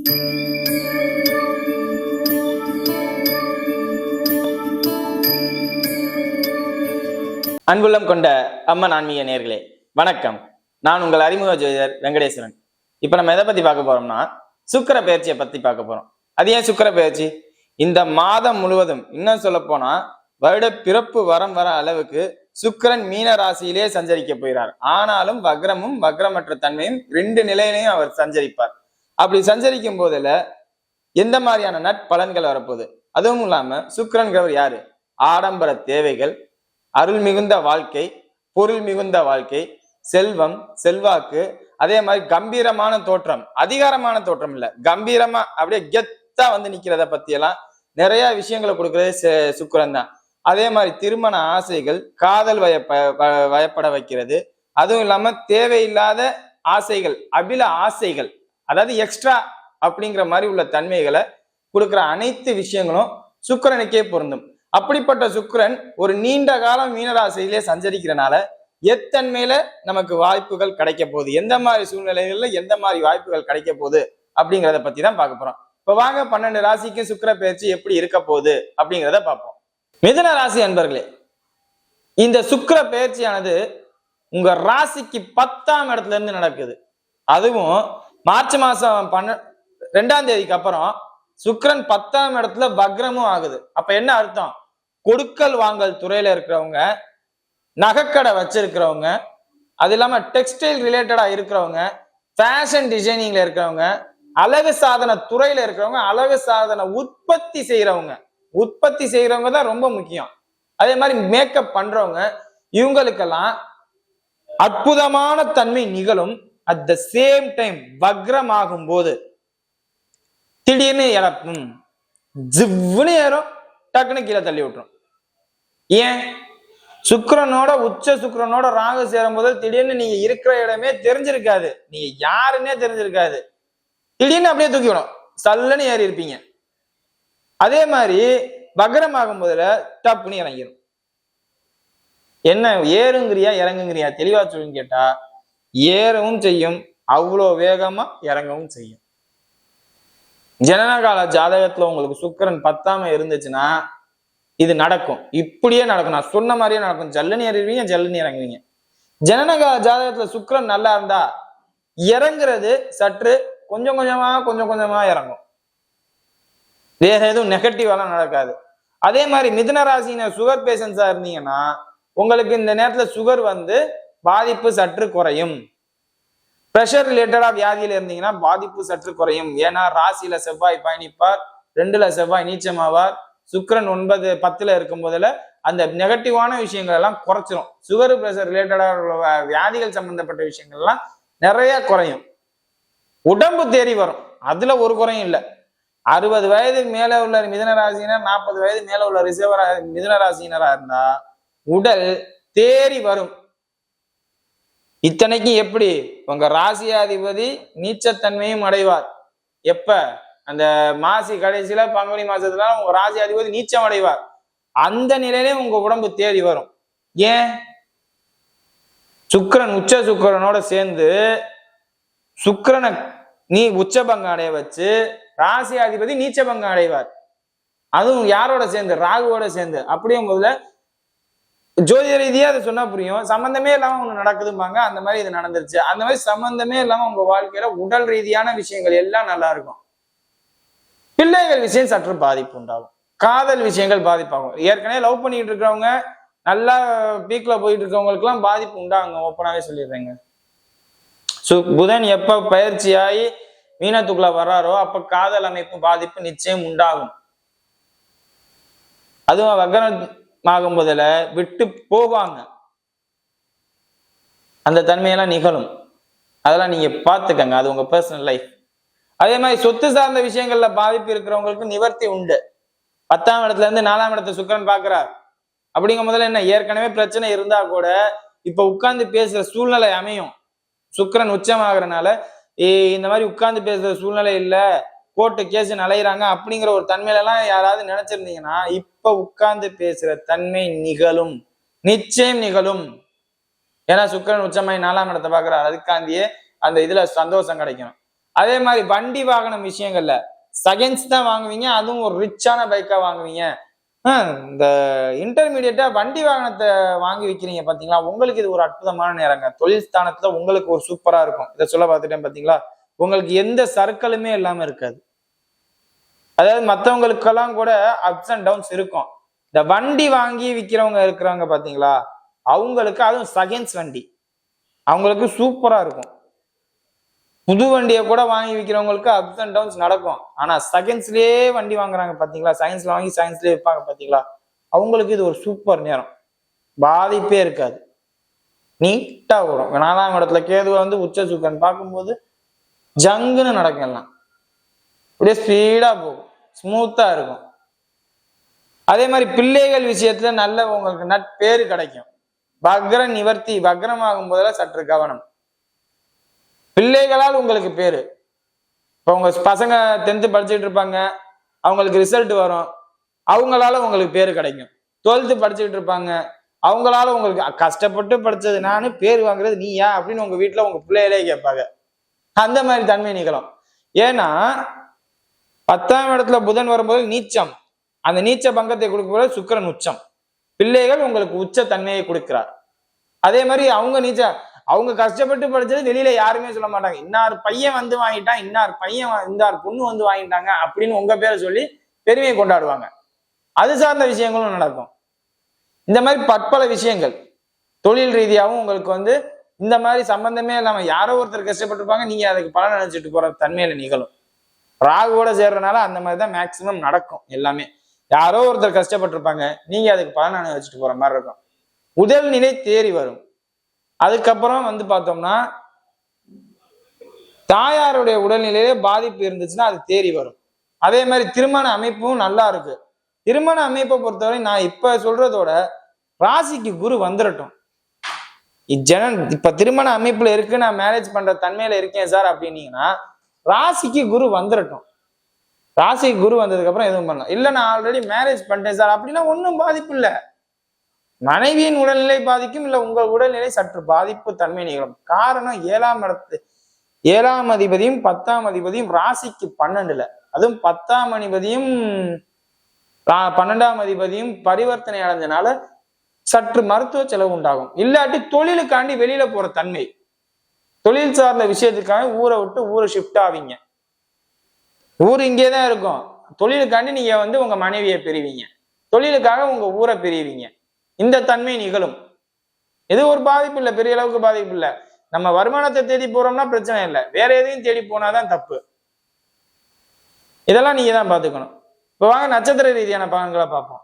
அன்புள்ளம் கொண்ட அம்மன் ஆன்மீக நேயர்களே வணக்கம். நான் உங்கள் அறிமுக ஜோதிடர் வெங்கடேஸ்வரன். இப்ப நம்ம எதை பத்தி பார்க்க போறோம்னா சுக்கிர பெயர்ச்சியை பத்தி பார்க்க போறோம். அது ஏன் சுக்கிர பெயர்ச்சி? இந்த மாதம் முழுவதும், இன்னும் சொல்ல போனா வருட பிறப்பு வரம் வர அளவுக்கு சுக்கிரன் மீன ராசியிலே சஞ்சரிக்க போகிறார். ஆனாலும் வக்ரமும் வக்ரமற்ற தன்மையும் 2 நிலையிலையும் அவர் சஞ்சரிப்பார். அப்படி சஞ்சரிக்கும் போதுல எந்த மாதிரியான நற்பலன்கள் வரப்போகுது? அதுவும் இல்லாம சுக்கிரன்கிறவர் யாரு? ஆடம்பர தேவைகள், அருள் மிகுந்த வாழ்க்கை, பொருள் மிகுந்த வாழ்க்கை, செல்வம், செல்வாக்கு, அதே மாதிரி கம்பீரமான தோற்றம், அதிகாரமான தோற்றம் இல்ல, கம்பீரமா அப்படியே கெத்தா வந்து நிக்கிறத பத்தி எல்லாம் நிறைய விஷயங்களை கொடுக்கறது சுக்கிரன் தான். அதே மாதிரி திருமண ஆசைகள், காதல் வயப்பட வைக்கிறது. அதுவும் இல்லாம தேவையில்லாத ஆசைகள், அபில ஆசைகள், அதாவது எக்ஸ்ட்ரா அப்படிங்கிற மாதிரி உள்ள தன்மைகளை கொடுக்குற அனைத்து விஷயங்களும் சுக்கிரனுக்கே பொருந்தும். அப்படிப்பட்ட சுக்கிரன் ஒரு நீண்ட காலம் மீனராசியிலே சஞ்சரிக்கிறனால எத்தன்மையில நமக்கு வாய்ப்புகள் கிடைக்க போகுது, எந்த மாதிரி சூழ்நிலைகள்ல எந்த மாதிரி வாய்ப்புகள் கிடைக்க போகுது அப்படிங்கிறத பத்தி தான் பார்க்க போறோம். இப்ப வாங்க 12 ராசிக்கும் சுக்கிர பெயர்ச்சி எப்படி இருக்க போகுது அப்படிங்கிறத பார்ப்போம். மிதுன ராசி அன்பர்களே, இந்த சுக்கிர பெயர்ச்சியானது உங்க ராசிக்கு 10ஆம் இடத்துல இருந்து நடக்குது. அதுவும் மார்ச் மாசம் 2ஆம் தேதிக்கு அப்புறம் சுக்கிரன் 10ஆம் இடத்துல வக்ரமும் ஆகுது. அப்ப என்ன அர்த்தம்? கொடுக்கல் வாங்கல் துறையில இருக்கிறவங்க, நகைக்கடை வச்சிருக்கிறவங்க, அது இல்லாம டெக்ஸ்டைல் ரிலேட்டடா இருக்கிறவங்க, ஃபேஷன் டிசைனிங்ல இருக்கிறவங்க, அழகு சாதன துறையில இருக்கிறவங்க, அழகு சாதன உற்பத்தி செய்யறவங்க தான் ரொம்ப முக்கியம். அதே மாதிரி மேக்கப் பண்றவங்க, இவங்களுக்கெல்லாம் அற்புதமான தன்மை நிகழும். அட் த சேம் டைம் வக்ரம் ஆகும் போது திடீர்னு இழப்பும், ஜிவ்னு ஏறும், டக்குன்னு கீழே தள்ளி விட்டுரும். ஏன்? சுக்கிரனோட உச்ச சுக்கிரனோட ராகு சேரும் போது திடீர்னு நீங்க இருக்கிற இடமே தெரிஞ்சிருக்காது, நீங்க யாருன்னே தெரிஞ்சிருக்காது, திடீர்னு அப்படியே தூக்கிவிடும், சல்லுன்னு ஏறி இருப்பீங்க. அதே மாதிரி வக்ரம் ஆகும் போதுல டப்புன்னு இறங்கிடும். என்ன ஏறுங்கிறியா இறங்குங்கிறியா தெளிவா சொல்லுன்னு கேட்டா, ஏறவும் செய்யும், அவ்வளோ வேகமா இறங்கவும் செய்யும். ஜனனகால ஜாதகத்துல உங்களுக்கு சுக்கிரன் 10ஆம் இருந்துச்சுன்னா இது நடக்கும், இப்படியே நடக்கும், நான் சொன்ன மாதிரியே நடக்கும். ஜல்லுன்னு ஏறிடுவீங்க, ஜல்லுன்னு இறங்குவீங்க. ஜனனகால ஜாதகத்துல சுக்கிரன் நல்லா இருந்தா இறங்குறது சற்று கொஞ்சம் கொஞ்சமா இறங்கும், வேற எதுவும் நெகட்டிவாலாம் நடக்காது. அதே மாதிரி மிதுன ராசியினர் சுகர் பேஷன்ஸா இருந்தீங்கன்னா உங்களுக்கு இந்த நேரத்துல சுகர் வந்து பாதிப்பு சற்று குறையும். பிரஷர் ரிலேட்டடா வியாதியில இருந்தீங்கன்னா பாதிப்பு சற்று குறையும். ஏன்னா ராசியில செவ்வாய் பயணிப்பார், 2ல செவ்வாய் நீச்சமாவார், சுக்கிரன் 9, 10ல இருக்கும் போதுல அந்த நெகட்டிவான விஷயங்கள் எல்லாம் குறைச்சிரும். சுகர் பிரஷர் ரிலேட்டடா வியாதிகள் சம்பந்தப்பட்ட விஷயங்கள் எல்லாம் நிறைய குறையும். உடம்பு தேறி வரும், அதுல ஒரு குறையும் இல்லை. 60 வயது மேல உள்ள மிதுன ராசியினர், 40 வயது மேல உள்ள மிதுன ராசியினரா இருந்தா உடல் தேறி வரும். இத்தனைக்கும் எப்படி? உங்க ராசியாதிபதி நீச்சத்தன்மையும் அடைவார். எப்ப? அந்த மாசி கடைசியில பங்குனி மாசத்துல உங்க ராசியாதிபதி நீச்சம் அடைவார். அந்த நிலையிலே உங்க உடம்பு தேறி வரும். ஏன்? சுக்கிரன் உச்ச சுக்கிரனோட சேர்ந்து சுக்கிரனை நீ உச்சபங்கம் அடைய வச்சு ராசியாதிபதி நீச்சபங்கம் அடைவார். அதுவும் யாரோட சேர்ந்து? ராகுவோட சேர்ந்து. அப்படியே உங்கள ஜோதிட ரீதியா அதை சொன்னா புரியும். சம்பந்தமே இல்லாம ஒண்ணு நடக்குதும்பாங்க, அந்த மாதிரி இது நடந்துருச்சு. அந்த மாதிரி சம்பந்தமே இல்லாம உங்க வாழ்க்கையில உடல் ரீதியான விஷயங்கள் எல்லாம் நல்லா இருக்கும். பிள்ளைகள் விஷயம் சற்று பாதிப்பு உண்டாகும், காதல் விஷயங்கள் பாதிப்பாகும். ஏற்கனவே லவ் பண்ணிட்டு இருக்கிறவங்க, நல்லா பீக்ல போயிட்டு இருக்கவங்களுக்கு எல்லாம் பாதிப்பு உண்டாகுங்க, ஓப்பனாவே சொல்லிடுறேங்க. புதன் எப்ப பயிற்சியாகி மீனத்துக்குள்ள வர்றாரோ அப்ப காதல் அமைப்பு பாதிப்பு நிச்சயம் உண்டாகும். அதுவும் வக்ரம் ஆகும் போதுல விட்டு போவாங்க, அந்த தன்மையெல்லாம் நிகழும். அதெல்லாம் நீங்க பார்த்துக்கங்க, அது உங்க பர்சனல் லைஃப். அதே மாதிரி சொத்து சார்ந்த விஷயங்கள்ல பாதிப்பு இருக்கிறவங்களுக்கு நிவர்த்தி உண்டு. 10ஆம் இடத்துல இருந்து 4ஆம் இடத்தை சுக்கிரன் பார்க்கிறார். அப்படிங்கும் போதுல என்ன, ஏற்கனவே பிரச்சனை இருந்தா கூட இப்ப உட்கார்ந்து பேசுற சூழ்நிலை அமையும். சுக்கிரன் உச்சமாகறனால இந்த மாதிரி உட்கார்ந்து பேசுற சூழ்நிலை இல்ல, கோர்ட்டு கேஸ் அலையிறாங்க அப்படிங்கிற ஒரு தன்மையில எல்லாம் யாராவது நினைச்சிருந்தீங்கன்னா இப்ப உட்கார்ந்து பேசுற தன்மை நிகழும், நிச்சயம் நிகழும். ஏன்னா சுக்கிரன் உச்சமாய் 4ஆம் இடத்தை பாக்குறாரு, அதுக்காண்டியே அந்த இதுல சந்தோஷம் கிடைக்கும். அதே மாதிரி வண்டி வாகனம் விஷயங்கள்ல செகண்ட்ஸ் தான் வாங்குவீங்க, அதுவும் ஒரு ரிச்சான பைக்கா வாங்குவீங்க. இந்த இன்டர்மீடியட்டா வண்டி வாகனத்தை வாங்கி வைக்கிறீங்க பாத்தீங்களா, உங்களுக்கு இது ஒரு அற்புதமான நேரங்க. தொழில் ஸ்தானத்துல உங்களுக்கு ஒரு சூப்பரா இருக்கும். இதை சொல்ல பார்த்துட்டேன் பாத்தீங்களா, உங்களுக்கு எந்த சர்க்கிளுமே இல்லாம இருக்காது. அதாவது மற்றவங்களுக்கெல்லாம் கூட அப்ஸ் அண்ட் டவுன்ஸ் இருக்கும். இந்த வண்டி வாங்கி விற்கிறவங்க இருக்கிறாங்க பாத்தீங்களா, அவங்களுக்கு அதுவும் செகண்ட்ஸ் வண்டி அவங்களுக்கு சூப்பரா இருக்கும். புது வண்டியை கூட வாங்கி விற்கிறவங்களுக்கு அப்ஸ் அண்ட் டவுன்ஸ் நடக்கும். ஆனா செகண்ட்ஸ்லயே வண்டி வாங்குறாங்க பாத்தீங்களா, சயின்ஸ்ல வாங்கி சயின்ஸ்லயே விற்பாங்க பாத்தீங்களா, அவங்களுக்கு இது ஒரு சூப்பர் நேரம். பாதிப்பே இருக்காது, நீட்டா வரும். 4ஆம் இடத்துல கேது வந்து உச்ச சுக்கரன் பார்க்கும்போது ஜங்குன்னு நடக்கும், எல்லாம் அப்படியே ஸ்பீடா போகும், ஸ்மூத்தா இருக்கும். அதே மாதிரி பிள்ளைகள் விஷயத்துல நல்ல உங்களுக்கு நட்பேறு கிடைக்கும். வக்ர நிவர்த்தி, வக்ரமாகும் போதுல சற்று கவனம். பிள்ளைகளால் உங்களுக்கு பேரு. இப்போ உங்க பசங்க 10th படிச்சுட்டு இருப்பாங்க, அவங்களுக்கு ரிசல்ட் வரும், அவங்களால உங்களுக்கு பேரு கிடைக்கும். 12th படிச்சுட்டு இருப்பாங்க, அவங்களால உங்களுக்கு கஷ்டப்பட்டு படிச்சது நானு, பேர் வாங்குறது நீயா அப்படின்னு உங்க வீட்டுல உங்க பிள்ளைகளே கேட்பாங்க. அந்த மாதிரி தன்மை நிகழும். ஏன்னா 10ஆம் இடத்துல புதன் வரும்போது நீச்சம், அந்த நீச்ச பங்கத்தை கொடுக்கும்போது சுக்கிரன் உச்சம். பிள்ளைகள் உங்களுக்கு உச்ச தன்மையை கொடுக்கிறார். அதே மாதிரி அவங்க கஷ்டப்பட்டு படிச்சது வெளியில யாருமே சொல்ல மாட்டாங்க. இன்னார் பையன் வந்து வாங்கிட்டான், இன்னார் பொண்ணு வந்து வாங்கிட்டாங்க அப்படின்னு உங்க பேரை சொல்லி பெருமையை கொண்டாடுவாங்க. அது சார்ந்த விஷயங்களும் நடக்கும். இந்த மாதிரி பற்பல விஷயங்கள் தொழில் ரீதியாகவும் உங்களுக்கு வந்து இந்த மாதிரி சம்பந்தமே இல்லாம யாரோ ஒருத்தர் கஷ்டப்பட்டிருப்பாங்க, நீங்க அதுக்கு பலன் நினைச்சிட்டு போற தன்மையில நிகழும். ராகுவோட சேர்றதுனால அந்த மாதிரிதான் மேக்சிமம் நடக்கும். எல்லாமே யாரோ ஒருத்தர் கஷ்டப்பட்டிருப்பாங்க, நீங்க அதுக்கு பலன் அனுபவிச்சுட்டு போற மாதிரி இருக்கும். உடல் நிலை தேறி வரும். அதுக்கப்புறம் வந்து பார்த்தோம்னா தாயாருடைய உடல்நிலையிலே பாதிப்பு இருந்துச்சுன்னா அது தேறி வரும். அதே மாதிரி திருமண அமைப்பும் நல்லா இருக்கு. திருமண அமைப்பை பொறுத்தவரை நான் இப்ப சொல்றதோட ராசிக்கு குரு வந்துடட்டும். இப்ப திருமண அமைப்புல இருக்கு, நான் மேரேஜ் பண்ற தன்மையில இருக்கேன் சார் அப்படின்னீங்கன்னா ராசிக்கு குரு வந்துடட்டும். ராசிக்கு குரு வந்ததுக்கு அப்புறம் எதுவும் பண்ணலாம். இல்ல நான் ஆல்ரெடி மேரேஜ் பண்ணிட்டேன் சார் அப்படின்னா ஒன்றும் பாதிப்பு இல்லை. மனைவியின் உடல்நிலை பாதிக்கும், இல்ல உங்க உடல்நிலை சற்று பாதிப்பு தன்மை நிகழும். காரணம் 7ஆம் அதிபதியும் 10ஆம் அதிபதியும் ராசிக்கு 12ல, அதுவும் 10ஆம் அதிபதியும் 12ஆம் அதிபதியும் பரிவர்த்தனை அடைஞ்சனால சற்று மருத்துவ செலவு உண்டாகும். இல்லாட்டி தொழிலுக்காண்டி வெளியில போற தன்மை, தொழில் சார்ந்த விஷயத்துக்காக ஊரை விட்டு ஊரை ஷிஃப்ட் ஆவீங்க. ஊர் இங்கேதான் இருக்கும், தொழிலுக்காண்டி நீங்க வந்து உங்க மனைவியை பிரிவீங்க, தொழிலுக்காக உங்க ஊரை பிரிவீங்க. இந்த தன்மை நிகழும். இது ஒரு பாதிப்பு இல்லை, பெரிய அளவுக்கு பாதிப்பு இல்லை. நம்ம வருமானத்தை தேடி போறோம்னா பிரச்சனை இல்லை, வேற எதையும் தேடி போனாதான் தப்பு. இதெல்லாம் நீங்க தான் பாத்துக்கணும். இப்ப வாங்க நட்சத்திர ரீதியான பலன்களை பார்ப்போம்.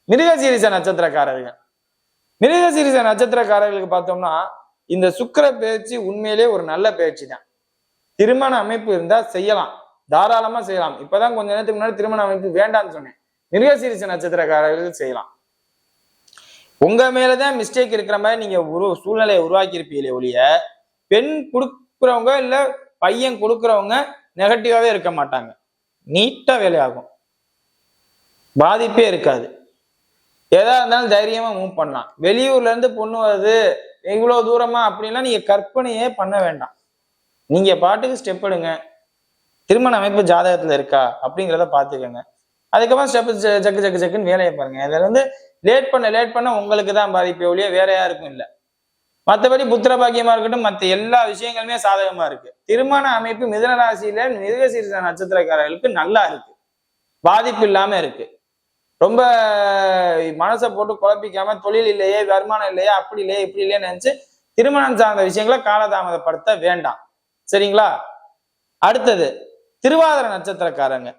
மிருகசீரிஷ நட்சத்திரக்காரர்கள், மிருகசீரிஷ நட்சத்திரக்காரர்களுக்கு பார்த்தோம்னா இந்த சுக்கிர பயிற்சி உண்மையிலே ஒரு நல்ல பயிற்சி தான். திருமண அமைப்பு இருந்தா செய்யலாம், தாராளமா செய்யலாம். இப்பதான் கொஞ்ச நேரத்துக்கு முன்னாடி திருமண அமைப்பு வேண்டாம்னு சொன்னேன். மிருகசீரிஷ நட்சத்திரக்காரர்கள் செய்யலாம். உங்க மேலதான் மிஸ்டேக் இருக்கிற மாதிரி நீங்க சூழ்நிலையை உருவாக்கி இருப்பீங்களே ஒழிய, பெண் கொடுக்குறவங்க இல்ல பையன் கொடுக்குறவங்க நெகட்டிவாவே இருக்க மாட்டாங்க. நீட்டா வேலையாகும், பாதிப்பே இருக்காது. எதா இருந்தாலும் தைரியமா மூவ் பண்ணலாம். வெளியூர்ல இருந்து பொண்ணு வருது இவ்வளவு தூரமா அப்படின்லாம் நீங்க கற்பனையே பண்ண வேண்டாம். நீங்க பாட்டுக்கு ஸ்டெப் எடுங்க. திருமண அமைப்பு ஜாதகத்துல இருக்கா அப்படிங்கிறத பாத்துக்கோங்க. அதுக்கப்புறம் ஸ்டெப் ஜக்குன்னு வேலையை பாருங்க. இதுல வந்து லேட் பண்ண உங்களுக்கு தான் பாதிப்பே ஒழிய வேற யாருக்கும் இல்லை. மற்றபடி புத்திர பாக்கியமா இருக்கட்டும், மற்ற எல்லா விஷயங்களுமே சாதகமா இருக்கு. திருமண அமைப்பு மிதுன ராசியில மிருகசீரிஷ நட்சத்திரக்காரர்களுக்கு நல்லா இருக்கு, பாதிப்பு இல்லாம இருக்கு. ரொம்ப மனசை போட்டு குழப்பிக்காம தொழில் இல்லையே, வருமானம் இல்லையே, அப்படி இல்லையே, இப்படி இல்லையே நினைச்சு திருமணம் சார்ந்த விஷயங்களை காலதாமதப்படுத்த வேண்டாம். சரிங்களா? அடுத்தது திருவாதிர நட்சத்திரக்காரங்க.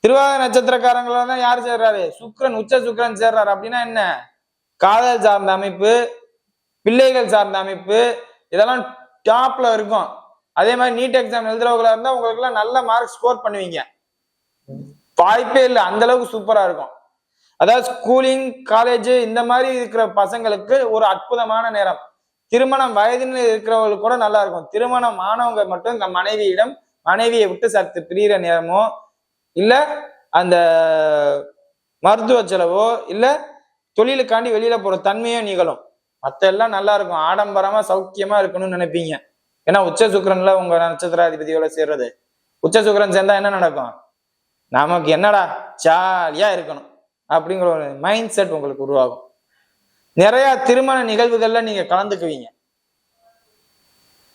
திருவாதிர நட்சத்திரக்காரங்கள தான் யார் சேர்றாரு? சுக்கிரன், உச்ச சுக்கிரன் சேர்றாரு. அப்படின்னா என்ன? காதல் சார்ந்த அமைப்பு, பிள்ளைகள் சார்ந்த அமைப்பு, இதெல்லாம் டாப்ல இருக்கும். அதே மாதிரி நீட் எக்ஸாம் எழுதுறவங்களா இருந்தா உங்களுக்கு எல்லாம் நல்ல மார்க் ஸ்கோர் பண்ணுவீங்க, வாய்ப்பே இல்லை, அந்த அளவுக்கு சூப்பரா இருக்கும். அதாவது ஸ்கூலிங் காலேஜ் இந்த மாதிரி இருக்கிற பசங்களுக்கு ஒரு அற்புதமான நேரம். திருமணம் வயதில் இருக்கிறவங்களுக்கு கூட நல்லா இருக்கும். திருமணம் ஆனவங்க மட்டும் மனைவியை விட்டு சற்று பிரிகிற நேரமோ, இல்ல அந்த மருத்துவ செலவோ, இல்ல தொழிலுக்காண்டி வெளியில போற தன்மையோ நிகழும். மத்த எல்லாம் நல்லா இருக்கும், ஆடம்பரமா சௌக்கியமா இருக்கணும்னு நினைப்பீங்க. ஏன்னா உச்ச சுக்கிரன்ல உங்க நட்சத்திராதிபதியோட சேர்றது. உச்ச சுக்கிரன் சேர்ந்தா என்ன நடக்கும்? நமக்கு என்னடா ஜாலியா இருக்கணும் அப்படிங்கிற ஒரு மைண்ட் செட் உங்களுக்கு உருவாகும். நிறைய திருமண நிகழ்வுகள்ல நீங்க கலந்துக்குவீங்க.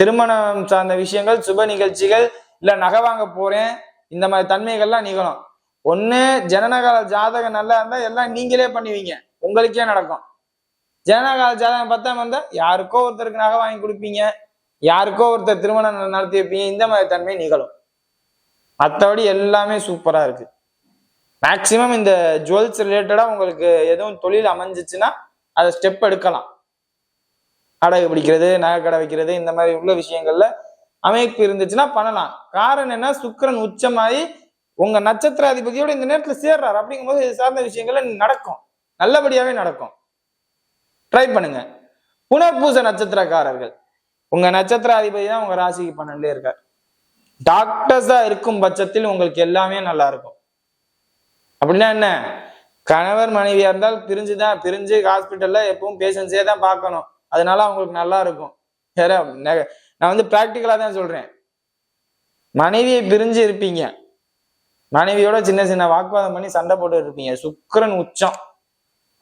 திருமணம் சார்ந்த விஷயங்கள், சுப நிகழ்ச்சிகள், இல்ல நகை வாங்க போறேன், இந்த மாதிரி தன்மைகள்லாம் நிகழும். ஒண்ணு ஜனனகால ஜாதகம் நல்லா இருந்தா எல்லாம் நீங்களே பண்ணுவீங்க, உங்களுக்கே நடக்கும். ஜனனகால ஜாதகம் பத்தாம இருந்தா யாருக்கோ ஒருத்தருக்கு நகை வாங்கி கொடுப்பீங்க, யாருக்கோ ஒருத்தர் திருமணம் நடத்தி வைப்பீங்க. இந்த மாதிரி தன்மை நிகழும். மற்றபடி எல்லாமே சூப்பரா இருக்கு. மேக்சிமம் இந்த ஜுவல்ஸ் ரிலேட்டடா உங்களுக்கு எதுவும் தொழில் அமைஞ்சிச்சுன்னா அதை ஸ்டெப் எடுக்கலாம். அடகு பிடிக்கிறது, நகை கடை வைக்கிறது, இந்த மாதிரி உள்ள விஷயங்கள்ல அமைப்பு இருந்துச்சுன்னா பண்ணலாம். காரணம் என்ன? சுக்கிரன் உச்சமாயி உங்க நட்சத்திராதிபதியோட இந்த நேரத்துல சேர்றாரு. அப்படிங்கும்போது இது சார்ந்த விஷயங்கள்ல நடக்கும், நல்லபடியாவே நடக்கும். ட்ரை பண்ணுங்க. புனர்பூச நட்சத்திரக்காரர்கள், உங்க நட்சத்திராதிபதி தான் உங்க ராசிக்கு 12 இருக்கார். டாக்டர்ஸா இருக்கும் பட்சத்தில் உங்களுக்கு எல்லாமே நல்லா இருக்கும். அப்படின்னா என்ன? கணவர் மனைவியா இருந்தால் பிரிஞ்சு ஹாஸ்பிட்டல்ல எப்பவும் பேஷன்ஸே தான் பார்க்கணும். அதனால அவங்களுக்கு நல்லா இருக்கும். நான் வந்து பிராக்டிக்கலா தான் சொல்றேன். மனைவியை பிரிஞ்சு இருப்பீங்க, மனைவியோட சின்ன சின்ன வாக்குவாதம் பண்ணி சண்டை போட்டு இருப்பீங்க. சுக்கிரன் உச்சம்,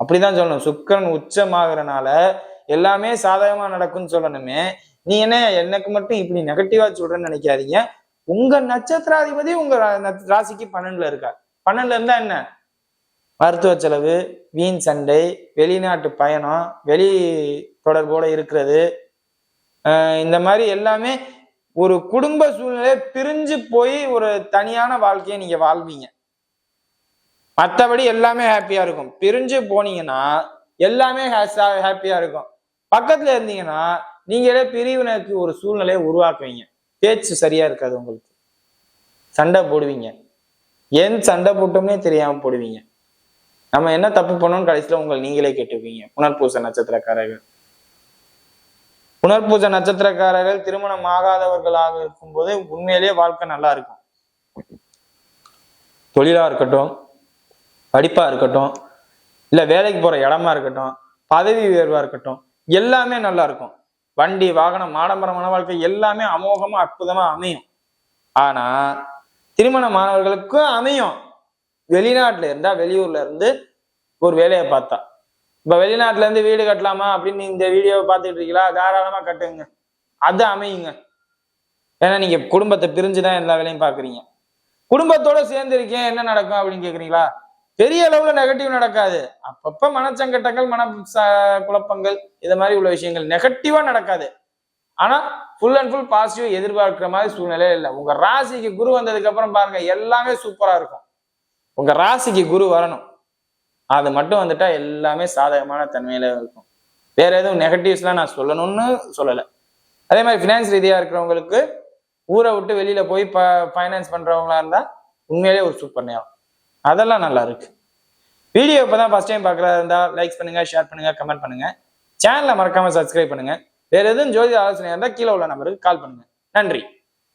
அப்படிதான் சொல்லணும். சுக்கிரன் உச்சமாகறனால எல்லாமே சாதகமா நடக்கும்னு சொல்லணுமே. நீ என்ன எனக்கு மட்டும் இப்படி நெகட்டிவா சொல்றேன்னு நினைக்காதீங்க. உங்க நட்சத்திராதிபதி உங்க ராசிக்கு 12ல இருக்கார். 12ல இருந்தா என்ன? மருத்துவ செலவு, வீண் சண்டை, வெளிநாட்டு பயணம், வெளி தொடர்போட இருக்கிறது, இந்த மாதிரி எல்லாமே ஒரு குடும்ப சூழ்நிலை பிரிஞ்சு போய் ஒரு தனியான வாழ்க்கையை நீங்க வாழ்வீங்க. மற்றபடி எல்லாமே ஹாப்பியா இருக்கும். பிரிஞ்சு போனீங்கன்னா எல்லாமே ஹாப்பியா இருக்கும். பக்கத்துல இருந்தீங்கன்னா நீங்களே பிரிவினருக்கு ஒரு சூழ்நிலையை உருவாக்குவீங்க. பேச்சு சரியா இருக்காது, உங்களுக்கு சண்டை போடுவீங்க. ஏன் சண்டை போட்டோம்னே தெரியாம போடுவீங்க. நம்ம என்ன தப்பு பண்ணோம்னு கடைசியில உங்களை நீங்களே கேட்டுப்பீங்க. புனர்பூச நட்சத்திரக்காரர்கள், புனர்பூச நட்சத்திரக்காரர்கள் திருமணம் ஆகாதவர்களாக இருக்கும்போது உண்மையிலேயே வாழ்க்கை நல்லா இருக்கும். தொழிலா இருக்கட்டும், படிப்பா இருக்கட்டும், இல்ல வேலைக்கு போற இடமா இருக்கட்டும், பதவி உயர்வா இருக்கட்டும், எல்லாமே நல்லா இருக்கும். வண்டி வாகனம் ஆடம்பரமான வாழ்க்கை எல்லாமே அமோகமா அற்புதமா அமையும். ஆனா திருமணமானவர்களுக்கும் அமையும். வெளிநாட்டுல இருந்தா, வெளியூர்ல இருந்து ஒரு வேலையை பார்த்தா, இப்ப வெளிநாட்டுல இருந்து வீடு கட்டலாமா அப்படின்னு இந்த வீடியோவை பார்த்துட்டு இருக்கீங்களா? தாராளமா கட்டுங்க, அது அமையுங்க. ஏன்னா நீங்க குடும்பத்தை பிரிஞ்சுதான் எல்லா வேலையும் பாக்குறீங்க. குடும்பத்தோட சேர்ந்து இருக்கேன் என்ன நடக்கும் அப்படின்னு கேக்குறீங்களா? பெரிய அளவுல நெகட்டிவ் நடக்காது. அப்பப்ப மனச்சங்கட்டங்கள், குழப்பங்கள், இது மாதிரி உள்ள விஷயங்கள் நெகட்டிவா நடக்காது. ஆனா ஃபுல் அண்ட் ஃபுல் பாசிட்டிவ் எதிர்பார்க்கிற மாதிரி சூழ்நிலை இல்லை. உங்க ராசிக்கு குரு வந்ததுக்கு அப்புறம் பாருங்க எல்லாமே சூப்பரா இருக்கும். உங்க ராசிக்கு குரு வரணும், அது மட்டும் வந்துட்டா எல்லாமே சாதகமான தன்மையில இருக்கும். வேற எதுவும் நெகட்டிவ்ஸ்லாம் நான் சொல்லணும்னு சொல்லலை. அதே மாதிரி ஃபினான்ஸ் ரீதியா இருக்கிறவங்களுக்கு ஊரை விட்டு வெளியில போய் ஃபைனான்ஸ் பண்றவங்களா இருந்தா உண்மையிலேயே ஒரு சூப்பர் நேரம். அதெல்லாம் நல்லா இருக்கு. வீடியோ இப்பதான் ஃபர்ஸ்ட் டைம் பார்க்கறதா இருந்தா லைக் பண்ணுங்க, ஷேர் பண்ணுங்க, கமெண்ட் பண்ணுங்க. சேனலை மறக்காம சப்ஸ்கிரைப் பண்ணுங்க. வேற எதுவும் ஜோதிட ஆலோசனை இருந்தா கீழே உள்ள நம்பருக்கு கால் பண்ணுங்க. நன்றி.